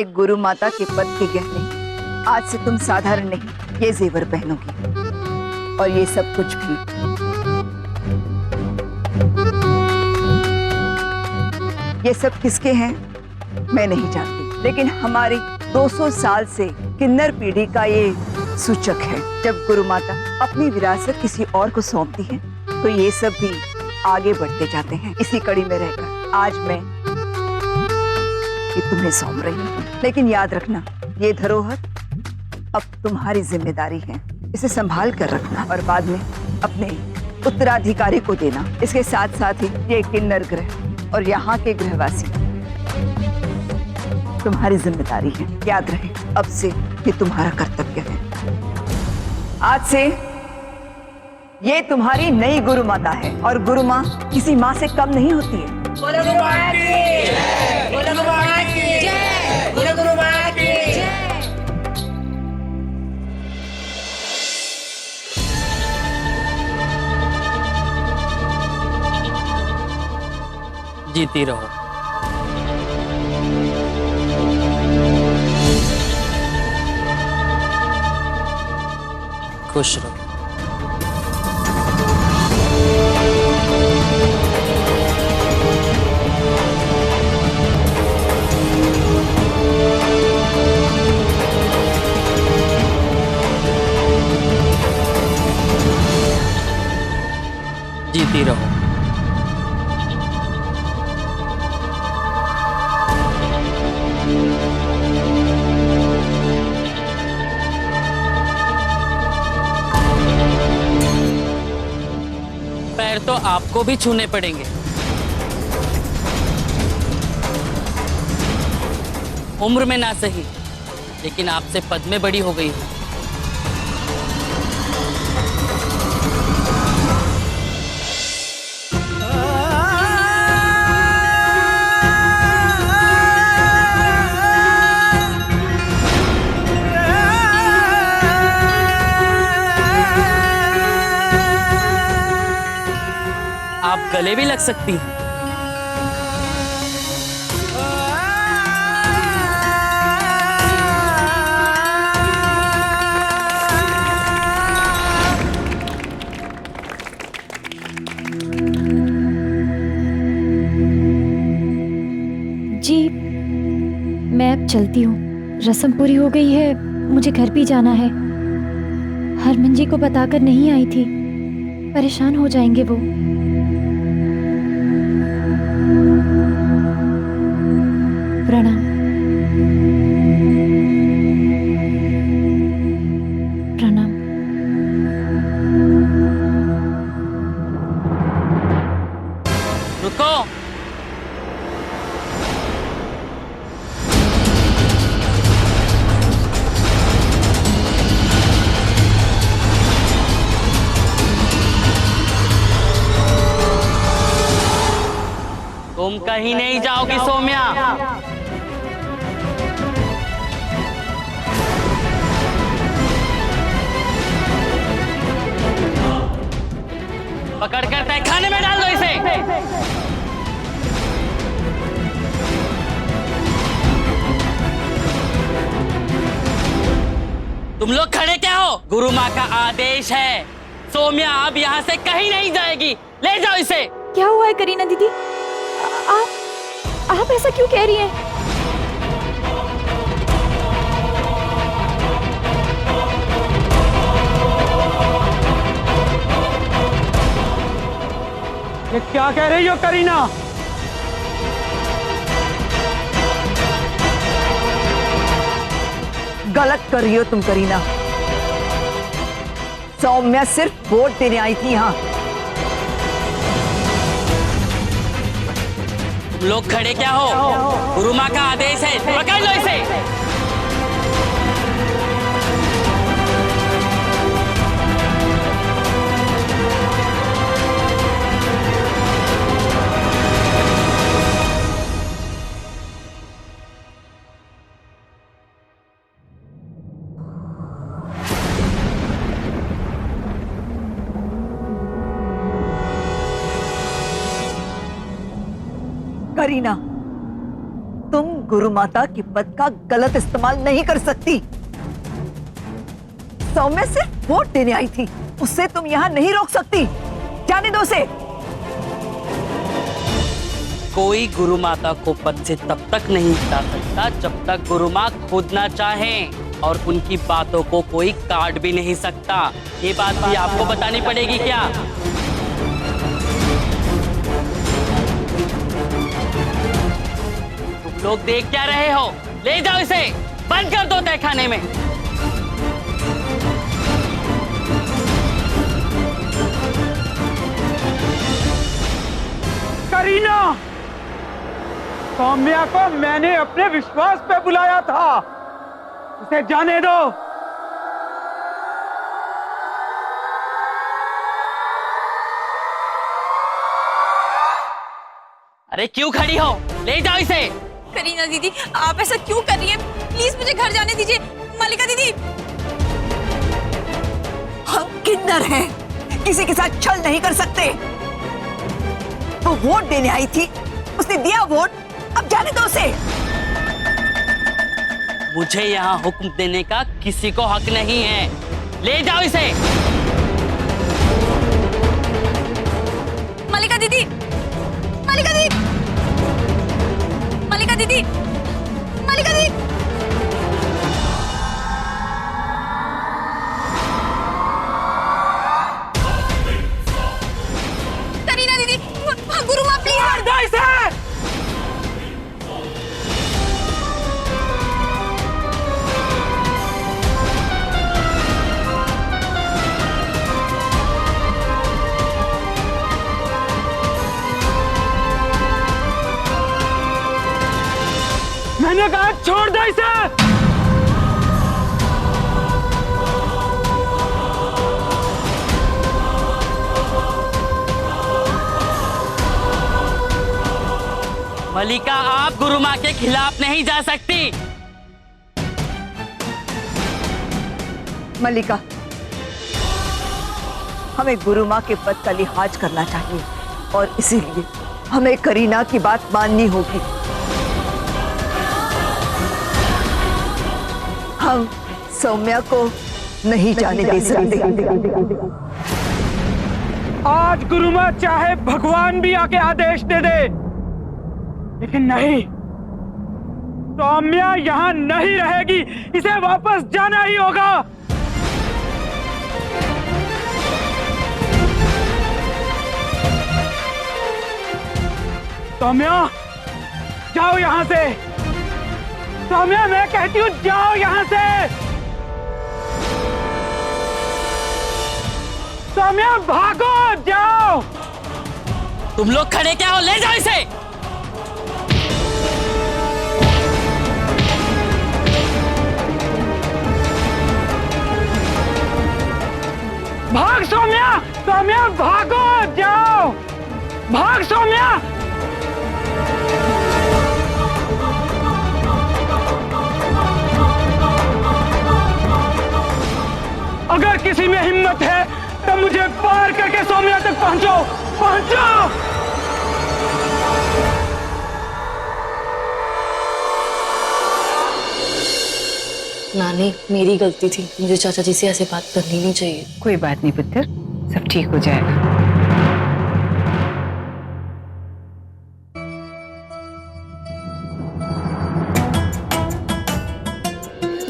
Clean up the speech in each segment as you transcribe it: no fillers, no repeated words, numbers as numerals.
ये गुरु माता के पद के गहने, आज से तुम साधारण नहीं ये जेवर पहनोगी। और ये सब कुछ भी ये सब किसके हैं मैं नहीं जानती, लेकिन हमारी 200 साल से किन्नर पीढ़ी का ये सूचक है। जब गुरु माता अपनी विरासत किसी और को सौंपती है तो ये सब भी आगे बढ़ते जाते हैं। इसी कड़ी में रहकर आज मैं ये तुम्हें सौंप रही हूँ, लेकिन याद रखना ये धरोहर अब तुम्हारी जिम्मेदारी है। इसे संभाल कर रखना और बाद में अपने उत्तराधिकारी को देना। इसके साथ साथ ही ये किन्नर ग्रह और यहाँ के गृहवासी तुम्हारी जिम्मेदारी है। याद रहे अब से ये तुम्हारा कर्तव्य है। आज से ये तुम्हारी नई गुरु माता है और गुरु माँ किसी माँ से कम नहीं होती है। बोलो गुरु माँ की जय, बोलो गुरु माँ की जय, बोलो गुरु माँ की जय। जीती रहो। खुश रहो। जीती रहो। पैर तो आपको भी छूने पड़ेंगे। उम्र में ना सही, लेकिन आपसे पद में बड़ी हो गई हूं। आप गले भी लग सकती हैं। जी मैं अब चलती हूँ, रस्म पूरी हो गई है, मुझे घर भी जाना है। हरमन जी को बताकर नहीं आई थी, परेशान हो जाएंगे वो। प्रणाम। प्रणाम। रुको। तुम कहीं नहीं जाओगी सौम्या। पकड़ कर तहखाने में डाल दो इसे। तुम लोग खड़े क्या हो? गुरु माँ का आदेश है, सौम्या अब यहाँ से कहीं नहीं जाएगी। ले जाओ इसे। क्या हुआ है करीना दीदी? आप ऐसा क्यों कह रही हैं? ये क्या कह रही हो करीना? गलत कर रही हो तुम करीना। सौम्या सिर्फ वोट देने आई थी यहाँ। लोग खड़े क्या हो? गुरु माँ का आदेश है, पकड़ लो इसे। करीना, तुम गुरु माता के पद का गलत इस्तेमाल नहीं कर सकती। सौम्या सिर्फ वोट देने आई थी, उससे तुम यहाँ नहीं रोक सकती। जाने दो उसे। कोई गुरु माता को पद से तब तक नहीं हटा सकता जब तक गुरु माँ खुद ना चाहें, और उनकी बातों को कोई काट भी नहीं सकता। ये बात भी आपको बतानी पड़ेगी क्या? तुम लोग देख क्या रहे हो? ले जाओ इसे, बंद कर दो तहखाने में। करीना, सौम्या को मैंने अपने विश्वास पे बुलाया था, उसे जाने दो। अरे क्यों खड़ी हो? ले जाओ इसे। करीना दीदी, आप ऐसा क्यों कर रही हैं? प्लीज मुझे घर जाने दीजिए। मल्लिका दीदी, हम किन्नर हैं, किसी के साथ छल नहीं कर सकते। वो वोट देने आई थी, उसने दिया वोट, अब जाने दो उसे। मुझे यहाँ हुक्म देने का किसी को हक नहीं है। ले जाओ इसे। मल्लिका दीदी, मल्लिका दीदी, मल्लिका दीदी, मल्लिका दीदी। करीना दीदी, गुरु माँ प्लीज। मैंने कहा छोड़ दो इसे। मल्लिका, आप गुरु माँ के खिलाफ नहीं जा सकती। मल्लिका, हमें गुरु माँ के पद का लिहाज करना चाहिए और इसीलिए हमें करीना की बात माननी होगी। हम सौम्या को नहीं जाने दे सकते। आज गुरु माँ चाहे भगवान भी आके आदेश दे दे, लेकिन नहीं, सौम्या यहाँ नहीं रहेगी, इसे वापस जाना ही होगा। सौम्या, जाओ यहाँ से। सौम्या, मैं कहती हूँ जाओ यहाँ से। सौम्या, भागो, जाओ। तुम लोग खड़े क्या हो? ले जाओ इसे। भाग सौम्या, सौम्या भागो, जाओ, भाग सौम्या। अगर किसी में हिम्मत है तो मुझे पार करके सौम्या तक पहुंचो, पहुंचो। नानी, मेरी गलती थी, मुझे चाचा जी से ऐसे बात करनी नहीं चाहिए। कोई बात नहीं पुत्र, सब ठीक हो जाएगा।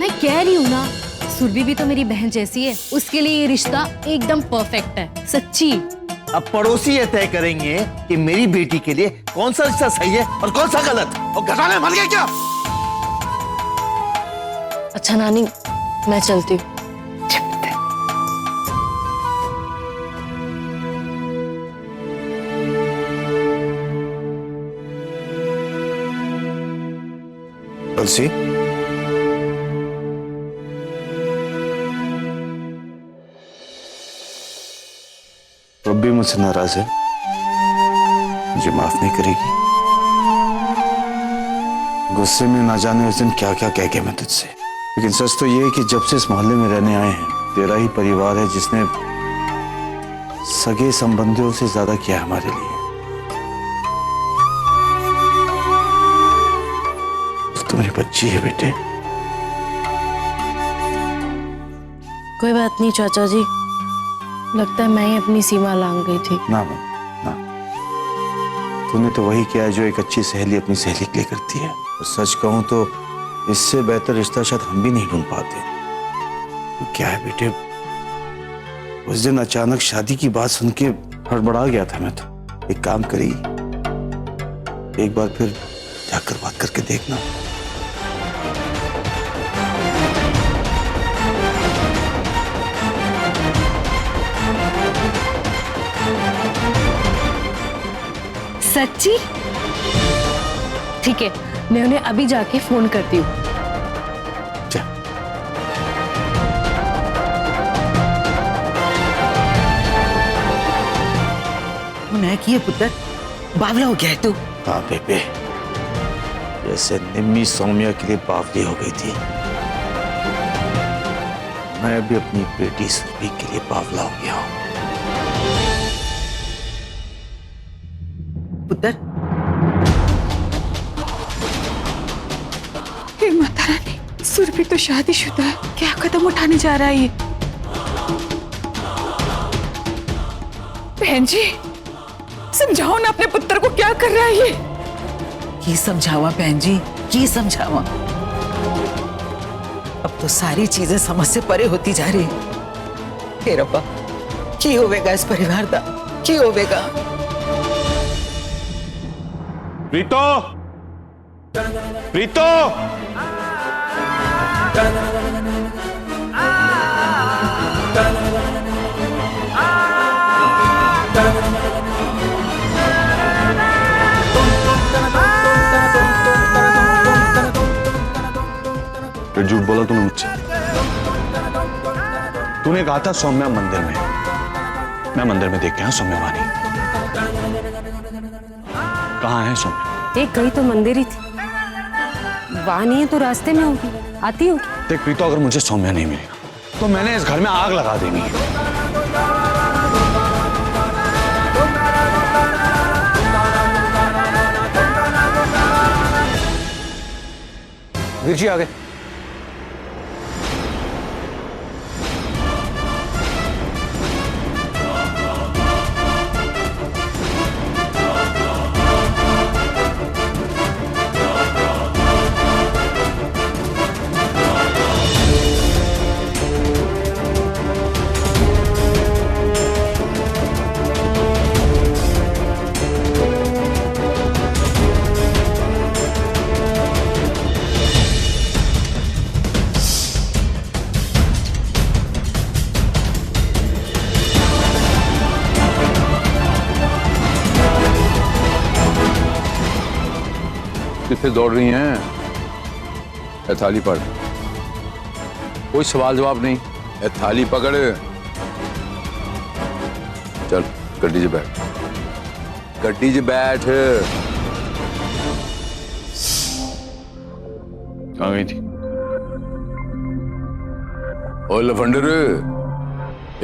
मैं कह रही हूँ ना, सुरभि भी तो मेरी बहन जैसी है, उसके लिए ये रिश्ता एकदम परफेक्ट है, सच्ची। अब पड़ोसी ये तय करेंगे कि मेरी बेटी के लिए कौन सा रिश्ता सही है और कौन सा गलत। और घटाने मर गया क्या? अच्छा नानी, मैं चलती हूँ। तुलसी, तो भी मुझसे नाराज है, मुझे माफ नहीं करेगी। गुस्से में ना जाने उस दिन क्या क्या कह गया मैं तुझसे। लेकिन सच तो ये है कि जब से इस मोहल्ले में रहने आए हैं, तेरा ही परिवार है जिसने सगे संबंधियों से ज्यादा किया हमारे लिए। तो मेरी बच्ची है बेटे। कोई बात नहीं चाचा जी, लगता है मैं ही अपनी सीमा लांघ गई थी। ना ना, तूने तो वही किया है जो एक अच्छी सहेली अपनी सहेली के लिए करती है। और सच कहूं तो इससे बेहतर रिश्ता शायद हम भी नहीं ढूंढ पाते। तो क्या है बेटे, उस दिन अचानक शादी की बात सुन के हड़बड़ा गया था मैं। तो एक काम करी, एक बार फिर जाकर बात करके देखना। सच्ची? ठीक है, मैं उन्हें अभी जाके फोन करती हूँ। उन्हें किए पुत्र, बावला हो गया है तू। हाँ बेबे, जैसे निम्मी सौम्या के लिए बावली हो गई थी, मैं भी अपनी बेटी सुरभि के लिए बावला हो गया हूँ। पुत्र, हे माता रानी, सुरभि तो शादीशुदा है, क्या कदम उठाने जा रहा है ये? बहन जी, समझाओ ना अपने पुत्र को, क्या कर रहा है ये? की समझावा बहन जी, की समझावा। अब तो सारी चीजें समझ से परे होती जा रही। हे रब्बा, की होवेगा इस परिवार का, की होवेगा? प्रीतो, प्रीतो, फिर झूठ बोला तूने मुझसे। तूने कहा था सौम्या मंदिर में, मैं मंदिर में देख के आया सौम्या वानी। कहाँ है सौम्या? एक गई तो मंदिर ही थी, वहां नहीं है तो रास्ते में होगी, आती होगी। देख प्रीतो, अगर मुझे सौम्या नहीं मिली तो मैंने इस घर में आग लगा देनी है। वीर जी आ गए। किथे दौड़ रही हैं? ए थाली पकड़, कोई सवाल जवाब नहीं। ए थाली पकड़, चल गड्डी से बैठ, गड्डी से बैठ। कहाँ गई थी? ओ लफंडर,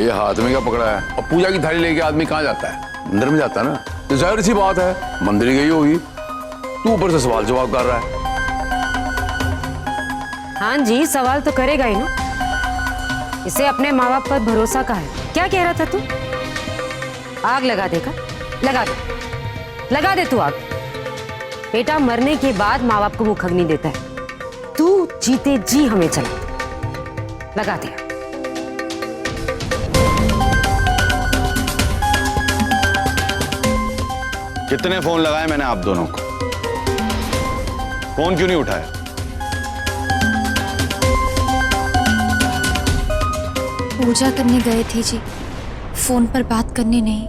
ये हाथ में क्या पकड़ा है? और पूजा की थाली लेके आदमी कहाँ जाता है? मंदिर में जाता है ना। तो जाहिर सी बात है मंदिर गई होगी, तू ऊपर से सवाल जवाब कर रहा है। हाँ जी, सवाल तो करेगा ही ना, इसे अपने माँ बाप पर भरोसा का है। क्या कह रहा था तू? आग लगा देगा? लगा दे, लगा दे तू आग। बेटा मरने के बाद माँ बाप को मुख अग्नि देता है, तू जीते जी हमें चला दे। लगा दिया। कितने फोन लगाए मैंने आप दोनों को, फोन क्यों नहीं उठाया? पूजा करने गए थे जी, फोन पर बात करने नहीं।